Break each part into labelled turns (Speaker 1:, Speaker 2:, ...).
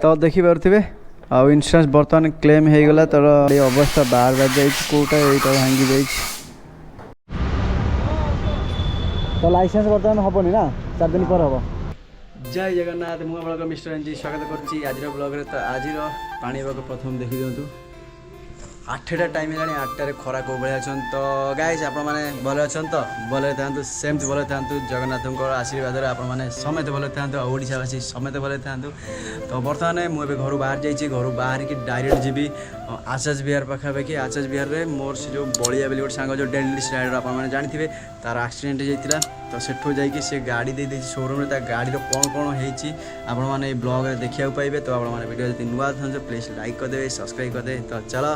Speaker 1: तो देखिपे आउ इन्शुरान्स बर्तमान क्लेम हो गला तर अवस्था बाहर बाहर जाटा यहाँ भांगी जा तो लाइसेंस बर्तमान हेनी ना 4 दिन पर हम जय जगन्नाथ मुझे मिस्टर एनजी स्वागत करुच्ची आज ब्लॉग तो आज पाणीपाग प्रथम देखी दिंतु 8टा टाइम है 8टारे खरा कौ भाई अच्छा तो गाइस आप भल अच्छा तो भल था सेमती भल था जगन्नाथ आशीर्वाद आपने समेत भल था ओडावासी समेत भल था तो बर्तमान मुझे घर बाहर जाइए घर बाहर की डायरेक्ट जी आचार्य विहार पाखापाखि आचार्य विहार में मोर से जो बलिया बोली गोटे सांग जो डेडलिस्ट राइडर आपने जानते तार एक्सीडेंट होता तो सेठू जाइए से गाड़ी दे शोरूम में गाड़ी कौन कौन होने ब्लॉग देखा पाइबे तो आपने वीडियो जब नुआ था प्लीज लाइक करदे सब्सक्राइब करदे तो चलो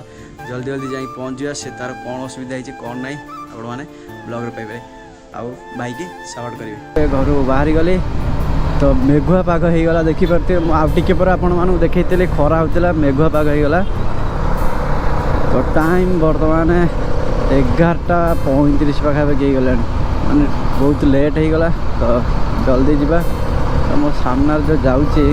Speaker 1: जल्दी जल्दी जाई पहुँच जावा से तार कौन असुविधा होती कौन ना आपने ब्लॉग पाइबे आउ भाई की सपोर्ट करेंगे घर बाहरी गली तो मेघुआ पाग होगा देखिपे आउटे पर आपण देखी खरा होता मेघुआ पाग होगा तो टाइम बर्तमान 11:35 पाखापाखि गला माने बहुत लेट हो गला तो जल्दी जावा तो मो सामने जो जाऊँगी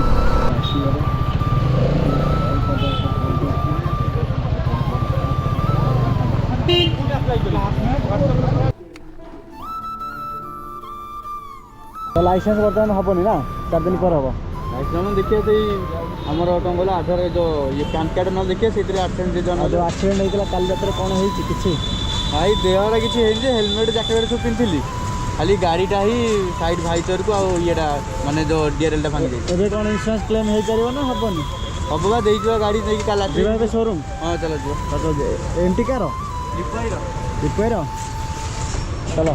Speaker 1: तो लाइसेंस बर्तमान हेनी ना 4 दिन पर हम
Speaker 2: लाइसेंस देखिए आमर कौन कहला आधार जो ये पैन कार्ड न देखिए से एक्सीडेंट
Speaker 1: जो एक्सीडेंट होता काली रात कौन हो
Speaker 2: भाई देहरा किसी हेलमेट जैकेट सब पिंधि खाली गाड़ीटा ही साइड भाईचर को आईटा माने जो डीआरएल भांगी
Speaker 1: जाए कौन इंश्योरेंस क्लेम हो पार ना हेनी
Speaker 2: हम बा दे गाड़ी नहीं काला
Speaker 1: शोरूम
Speaker 2: हाँ चलो
Speaker 1: एंटी कार रिपेयर चलो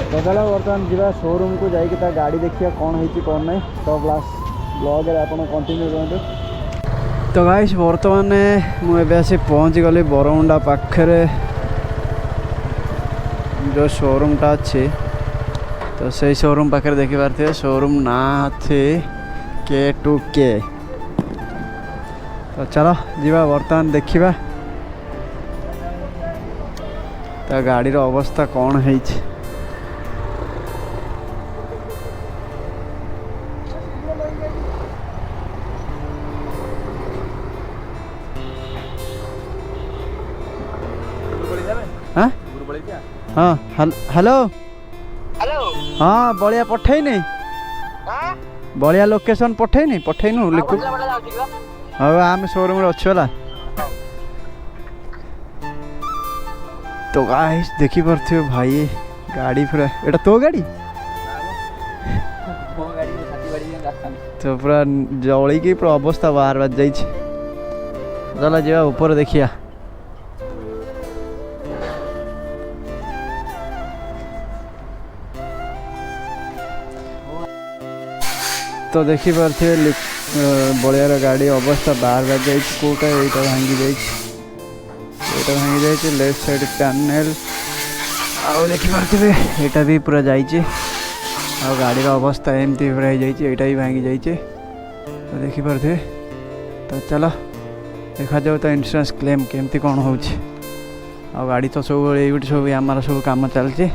Speaker 1: तो चलो बर्तमान जी शोरूम को जाइए गाड़ी देखिए कौन है कौन ना तो ब्लॉग आप कंटिन्यू करूँ तो गाइस बर्तमान मुझे आसी पहुँच गली बरमुंडा पाखे जो शोरूमटा अच्छे तो से शोरूम पाखे देखिपारे शोरूम ना थे K2K तो चलो जीवा बर्तमान देखा तो गाड़ीर अवस्था कौन है हाँ हेलो
Speaker 3: हेलो
Speaker 1: हाँ बलिया पठेनी बलिया लोकेशन पठेनी पठेनु लिखु हाँ आम शोरूम अच्छे तो गाइस देखी पार्थिव भाई गाड़ी पूरा एटा तो गाड़ी तो पूरा जली की पूरा अवस्था बाहर बाहर जाइए चला जा ऊपर देखिया तो देखी पार्थे बलियार गाड़ी अवस्था बाहर बाहर जाइए कोटा यहाँ भांगी जाइए भांगी जाइए लेफ्ट साइड पैनल आउ देखी पार्थे यहाँ भी पूरा जाइए आ गाड़ी अवस्था एमती पूरा हो जाइए यहाँ भी भांगी जाइए तो देखी पार्थे तो चलो देखा जाओ तो इंश्योरेंस क्लेम केमती कौन हो गाड़ी तो सब ये सब आमर सब कम चलती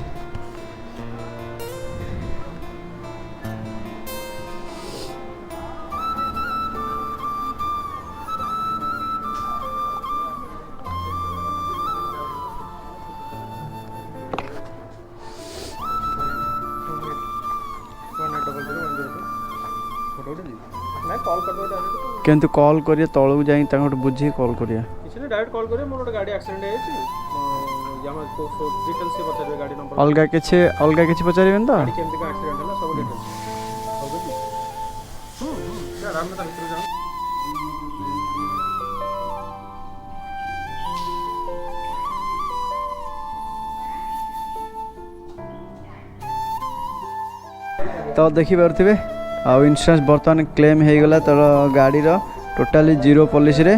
Speaker 1: केंतु कॉल करिए तलू जाई बुझी कॉल करिए
Speaker 2: डायरेक्ट कॉल करिए मोर गाड़ी एक्सीडेंट है यहाँ तो डिटेल से बता गाड़ी नंबर
Speaker 1: अलगा किछि पचारिबेन तो
Speaker 2: गाड़ी केमती का एक्सीडेंट है सब डिटेल आराम में भीतर जाओ
Speaker 1: तो देखी पारे आउ इन्शुरान्स बर्तमान क्लेम हो गला तर गाड़ी टोटाली 0 पॉलिसी रे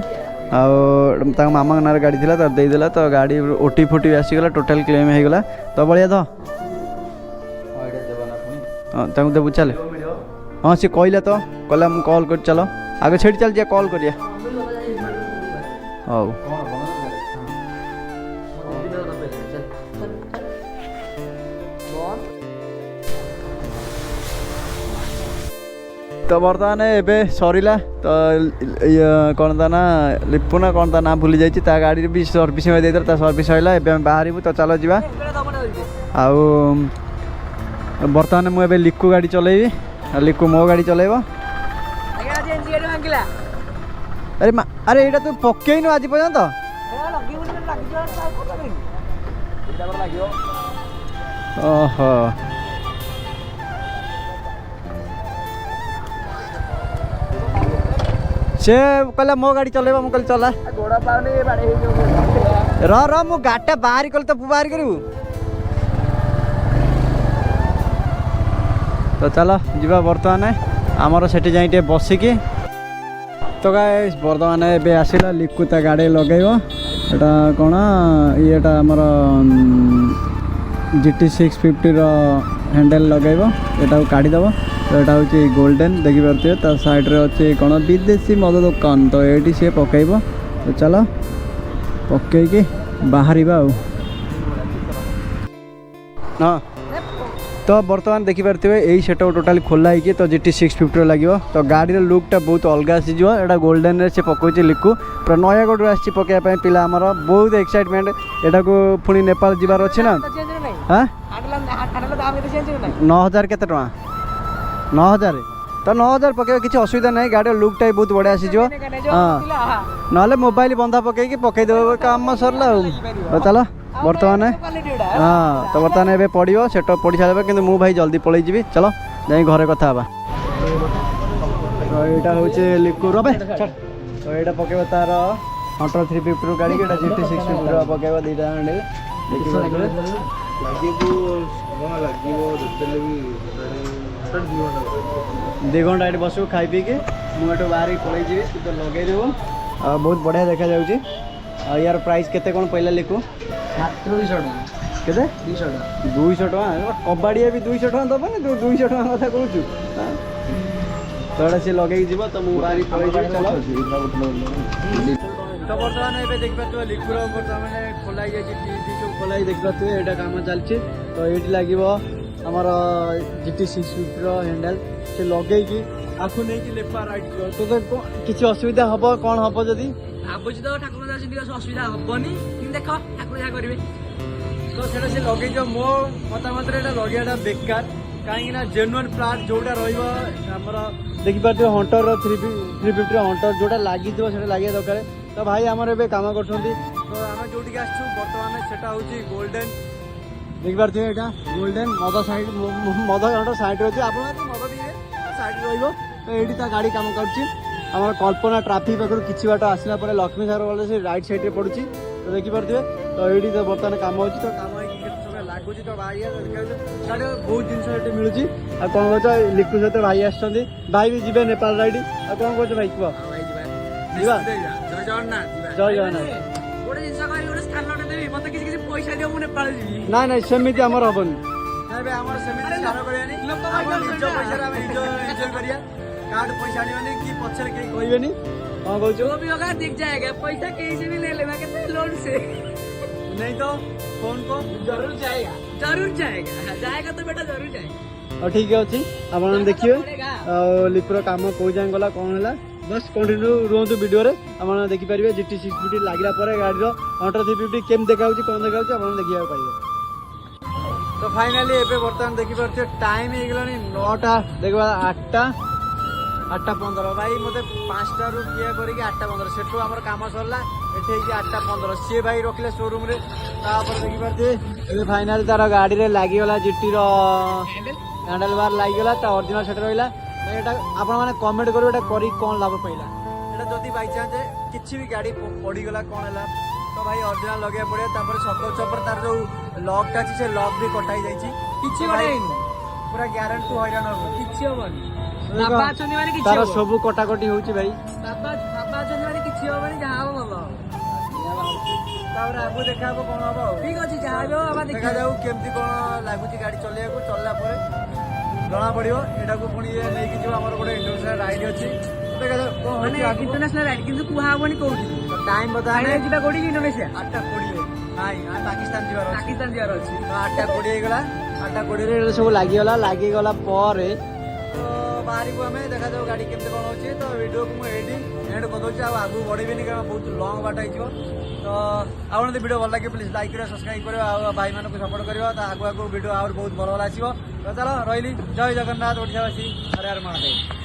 Speaker 1: आ मामा ना गाड़ी थी तो देदेला तो गाड़ी ओटी फोटी आसीगला टोटाल क्लेम हो गला तो बढ़िया तो हाँ देबू चल हाँ सी कहला तो कहला मुझे कॉल कर चलो आगे छेड़ी चल जा कॉल करिया हाँ तो बर्तमान एबे सरीला तो कौन ता ना लिपु ना कौन ता ना भूली जाइए ता गाड़ी भी सर्विस में देते ता सर्विस होइला एबे हम बाहर तो चलो जीवा आउ बर्तमान मुझे लिक्कू गाड़ी चलेबी लिक्कू मो गाड़ी चलेब अरे ये तू पकईनु आज पर्यंत ओहो से कहला मो गाड़ी चलेबा मु कहली चला गोड़ा पाउनी बाडे र मु गाटा बाहर कल तो बाहर करू तो चलो जीवा बर्तमान आमर सेठी जाई टे बसिकी तो गाइस बर्तमान एबे आसिला लिक्कू ता गाड़ी लगेइबो एटा कोन येटा हमर GT 650 रो हैंडल लगेइबो एटा काढी दबो तो एटा होची गोल्डन देखि परते ता साइड रे अछि कोन विदेशी मद दुकान तो एटी से पकेइबो तो चलो पकेइ के बाहरिबा हां तो बर्तमान देखि पारते यही सेटअप टोटाली खोला है तो GT 650 लगे तो गाड़ी लुकटा बहुत अलग आसीज एटा गोल्डन से पकाउछि लिक्कू पूरा नयागढ़ आसी पकाइबा पिला आमर बहुत एक्साइटमेंट एटा को पुणी नेपाल जीवार अच्छे ना हाँ 9000 केते टका 9000 तो 9000 पकड़ किसी असुविधा नहीं गाड़ी लुकटा भी बहुत बढ़िया आसीज हाँ ना मोबाइल बंधा पकईकि पकईदेव काम सरला तो चलो बर्तमान हाँ तो बर्तमान ए पड़ो सेटअप पड़ सारे कि मुझे भाई जल्दी पलि जी चलो जाए घरे कथा हाँ तो यहाँ हूँ लिक्कू रे तो यहाँ पकेब तार हंटर 350 गाड़ी कि GT 650 पकेब दुटा हैंडल दु घंटा ये बसू खाई पी के मुझे बाहर पलि जी तो लगे देव बहुत बढ़िया देखा जाऊँगी यार प्राइस केते कौन पहला लिखू 200 केते 200 टका कबाड़िया भी 200 टका दबनी तू 200 टका कथा कहूँ तो एटा सी लगे जीव तो मुझे बाहर पलि चलो तो बर्तमान ये देख पारे लिक्वर बर्तमान खोलाई सब खोलाई देख पारे यहाँ कम चलती तो ये लगे आमर GT 650 हैंडल से लगे आखु नहीं लेफ्ट राइट तो किसी असुविधा हम कौन हम जदि
Speaker 3: भावुँ तो ठाकुर असुविधा हेनी कि देख ठाकुर जहाँ करेंगे
Speaker 1: तो से लगे मो मतामत लगे बेकार कहीं जेन्युइन पार्ट जोटा रमर देखिए हंटर 350 हंटर जोटा लगी लगे दरकार तो भाई आमर ए कम कर तो आम जो बर्तमान से हूँ गोल्डन देखिए यहाँ गोल्डन मद साइड मद हंटर साइड रही आप मद पीए साइड रही तो ये गाड़ी कम कर कल्पना ट्राफिक पाखर किसी बाट आसला लक्ष्मी सागर वाले से राइट साइड में पड़ुची तो देखिपे तो ये तो बर्तमान कम हो तो कम लगुच तो भाई बहुत जिन मिलूँ आ कौन कह लिक्कू सहित भाई आस भाई भी जी नेपाल राइड आ कौन कह भाई कह
Speaker 3: जय जगन्नाथ
Speaker 1: जय जगन्नाथ
Speaker 3: गोटे जिन गोटे स्थान देवी मत किसी पैसा दियो मुझे नेपाल जी
Speaker 1: ना ना सेमती आमर हेनी कार्ड पैसा आने की पचर कहीं कहबेनी कौन कहूँ
Speaker 3: जो भी होगा दिख जाएगा पैसा कहीं से भी ले लेना कितने लोन से
Speaker 1: नहीं तो फोन को
Speaker 3: जरूर जाएगा तो बेटा जरूर जाएगा
Speaker 1: और ठीक है अच्छी आप देखिए लिपुर कम कौ जाए गला कौन है बस कंटिन्यू रुहतु वीडियो रे आप देखिपारे GT 650 लगे गाड़ी हंटर 350 केम देखा कौन देखा आप देखा पाइबे तो फाइनाली एबे बर्तमान देखिपारे टाइम हो गलानी 9टा देखा 8:15 भाई मत 5टा रू किए कर 8:15 से आम कम सरला ये 8:15 सी भाई रखले शोरूम रे देखिपारे फाइनाली तार गाड़ी रे लगिगला GT हैंडल बार लगिगला ओरिजिनल सेट रहा आपने कमेंट करेंगे कौन लाभ पाइला यहाँ जदि बाई चान्स किसी भी गाड़ी पड़गला कौन है तो भाई ओरिजिनल लगे पड़े सकर चपर तार जो लॉकटा अच्छी से लॉक भी कटाई जाइए पूरा ग्यारंटी हईराण हम तार सब कटाकटी हो भाई आगू देखा कौन हम
Speaker 3: ठीक अच्छे जहाँ
Speaker 1: देखा जाऊ केमती कौन लगुच गाड़ी चलैया चलला जना पड़ो यहाँ को पुणी नहीं जी आम गोटे इंटरनेशनल राइड अच्छी
Speaker 3: इंटरनेशनल राइड किंतु कुहा हबनी कोठी
Speaker 1: टाइम बता
Speaker 3: जिबा कोठी इंडोनेशिया
Speaker 1: 8:20 नाई पाकिस्तान जीवार
Speaker 3: अच्छी
Speaker 1: 8:20 गला 8:20 सब लगिगला तो बाहर आम देखा जाऊ गाड़ी केमती कौन हो तो वीडियो को मुझे एंड करदे आगू बढ़ेबी कारण बहुत लंग बाट हो तो आपन वीडियो भल लगे प्लीज लाइक करें सब्सक्राइब करें भाई मानक सपोर्ट करें तो आगू आगू वीडियो आहुरी बहुत भल भल आसो तो चलो रही जय जगन्नाथ ओडिशावासी हर हर महादेव।